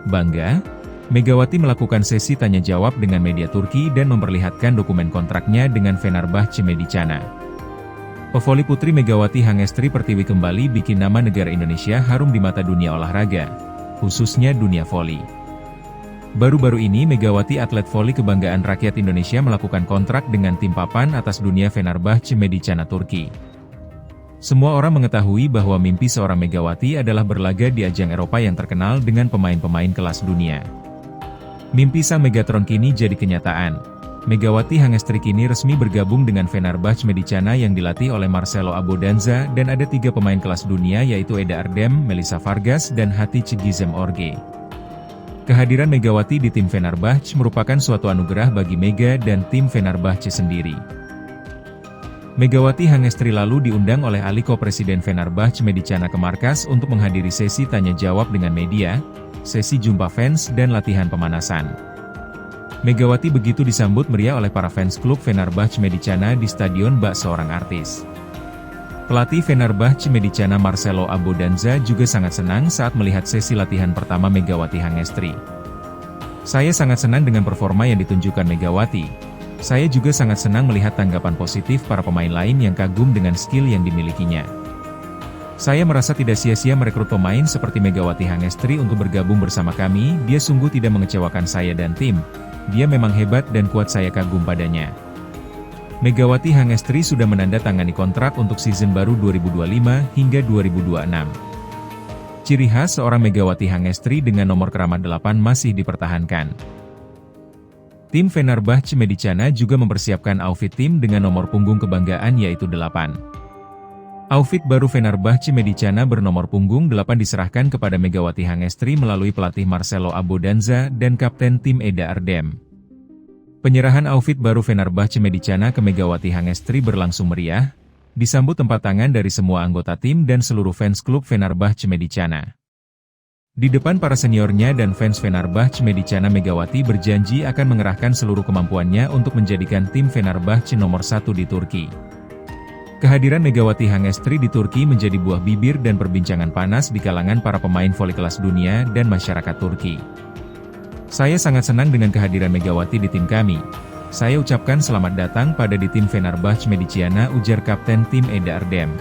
Bangga, Megawati melakukan sesi tanya-jawab dengan media Turki dan memperlihatkan dokumen kontraknya dengan Fenerbahçe Medicana. Pevoli putri Megawati Hangestri Pertiwi kembali bikin nama negara Indonesia harum di mata dunia olahraga, khususnya dunia voli. Baru-baru ini Megawati atlet voli kebanggaan rakyat Indonesia melakukan kontrak dengan tim papan atas dunia Fenerbahçe Medicana Turki. Semua orang mengetahui bahwa mimpi seorang Megawati adalah berlaga di ajang Eropa yang terkenal dengan pemain-pemain kelas dunia. Mimpi sang Megatron kini jadi kenyataan. Megawati Hangestri kini resmi bergabung dengan Fenerbahçe Medicana yang dilatih oleh Marcelo Abodanza dan ada 3 pemain kelas dunia yaitu Eda Erdem, Melissa Vargas dan Hatice Gizem Orge. Kehadiran Megawati di tim Fenerbahçe merupakan suatu anugerah bagi Mega dan tim Fenerbahçe sendiri. Megawati Hangestri lalu diundang oleh Aliko Presiden Fenerbahçe Medicana ke markas untuk menghadiri sesi tanya-jawab dengan media, sesi jumpa fans dan latihan pemanasan. Megawati begitu disambut meriah oleh para fans klub Fenerbahçe Medicana di Stadion bak seorang artis. Pelatih Fenerbahçe Medicana Marcelo Abodanza juga sangat senang saat melihat sesi latihan pertama Megawati Hangestri. Saya sangat senang dengan performa yang ditunjukkan Megawati. Saya juga sangat senang melihat tanggapan positif para pemain lain yang kagum dengan skill yang dimilikinya. Saya merasa tidak sia-sia merekrut pemain seperti Megawati Hangestri untuk bergabung bersama kami, dia sungguh tidak mengecewakan saya dan tim. Dia memang hebat dan kuat, saya kagum padanya. Megawati Hangestri sudah menandatangani kontrak untuk season baru 2025 hingga 2026. Ciri khas seorang Megawati Hangestri dengan nomor keramat 8 masih dipertahankan. Tim Fenerbahçe Medicana juga mempersiapkan outfit tim dengan nomor punggung kebanggaan yaitu 8. Outfit baru Fenerbahçe Medicana bernomor punggung 8 diserahkan kepada Megawati Hangestri melalui pelatih Marcelo Abodanza dan kapten tim Eda Erdem. Penyerahan outfit baru Fenerbahçe Medicana ke Megawati Hangestri berlangsung meriah, disambut tempat tangan dari semua anggota tim dan seluruh fans klub Fenerbahçe Medicana. Di depan para seniornya dan fans Fenerbahçe Medicana, Megawati berjanji akan mengerahkan seluruh kemampuannya untuk menjadikan tim Fenerbahçe nomor 1 di Turki. Kehadiran Megawati Hangestri di Turki menjadi buah bibir dan perbincangan panas di kalangan para pemain voli kelas dunia dan masyarakat Turki. Saya sangat senang dengan kehadiran Megawati di tim kami. Saya ucapkan selamat datang pada di tim Fenerbahçe Medicana, ujar kapten tim Eda Erdem.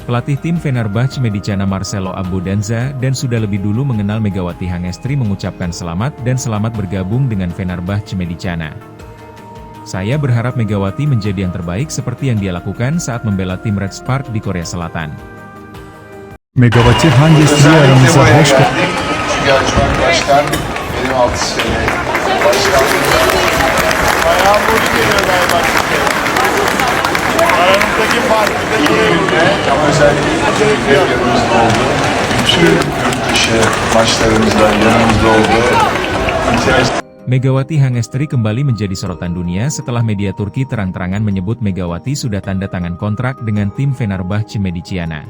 Pelatih tim Fenerbahçe Medicana Marcelo Abodanza dan sudah lebih dulu mengenal Megawati Hangestri mengucapkan selamat dan selamat bergabung dengan Fenerbahçe Medicana. Saya berharap Megawati menjadi yang terbaik seperti yang dia lakukan saat membela tim Red Spark di Korea Selatan. Megawati Hangestri aramıza hoş geldin. Gerçekten başkan benim alkışlarım. Başkan ayağım boş geliyor galiba. Aranızdaki farkı da görebiliriz. Ama özellikle yanımızda oldu. Bütün yurt dışı maçlarımızda yanımızda oldu. Megawati Hangestri kembali menjadi sorotan dunia setelah media Turki terang-terangan menyebut Megawati sudah tanda tangan kontrak dengan tim Fenerbahçe Medicana.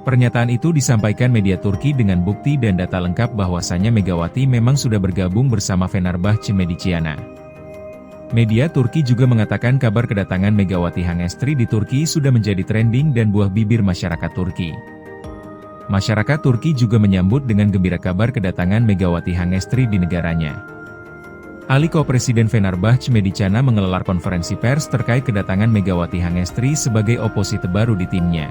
Pernyataan itu disampaikan media Turki dengan bukti dan data lengkap bahwasannya Megawati memang sudah bergabung bersama Fenerbahçe Medicana. Media Turki juga mengatakan kabar kedatangan Megawati Hangestri di Turki sudah menjadi trending dan buah bibir masyarakat Turki. Masyarakat Turki juga menyambut dengan gembira kabar kedatangan Megawati Hangestri di negaranya. Aliko Presiden Fenerbahçe Medicana menggelar konferensi pers terkait kedatangan Megawati Hangestri sebagai oposisi baru di timnya.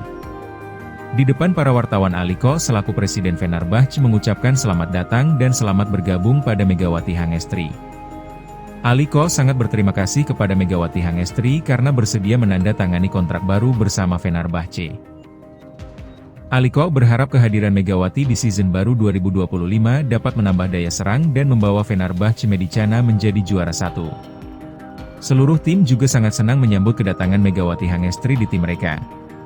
Di depan para wartawan, Aliko selaku Presiden Fenerbahçe mengucapkan selamat datang dan selamat bergabung pada Megawati Hangestri. Aliko sangat berterima kasih kepada Megawati Hangestri karena bersedia menandatangani kontrak baru bersama Fenerbahçe. Aliko berharap kehadiran Megawati di season baru 2025 dapat menambah daya serang dan membawa Fenerbahçe Medicana menjadi juara 1. Seluruh tim juga sangat senang menyambut kedatangan Megawati Hangestri di tim mereka.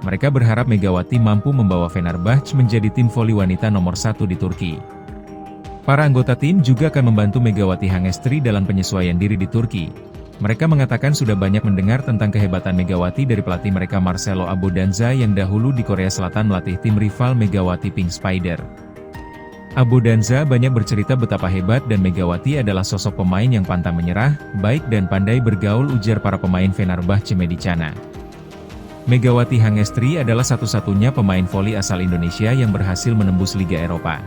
Mereka berharap Megawati mampu membawa Fenerbahçe menjadi tim voli wanita nomor 1 di Turki. Para anggota tim juga akan membantu Megawati Hangestri dalam penyesuaian diri di Turki. Mereka mengatakan sudah banyak mendengar tentang kehebatan Megawati dari pelatih mereka Marcelo Abodanza yang dahulu di Korea Selatan melatih tim rival Megawati Pink Spider. Abodanza banyak bercerita betapa hebat dan Megawati adalah sosok pemain yang pantang menyerah, baik dan pandai bergaul, ujar para pemain Fenerbahçe Medicana. Megawati Hangestri adalah satu-satunya pemain voli asal Indonesia yang berhasil menembus Liga Eropa.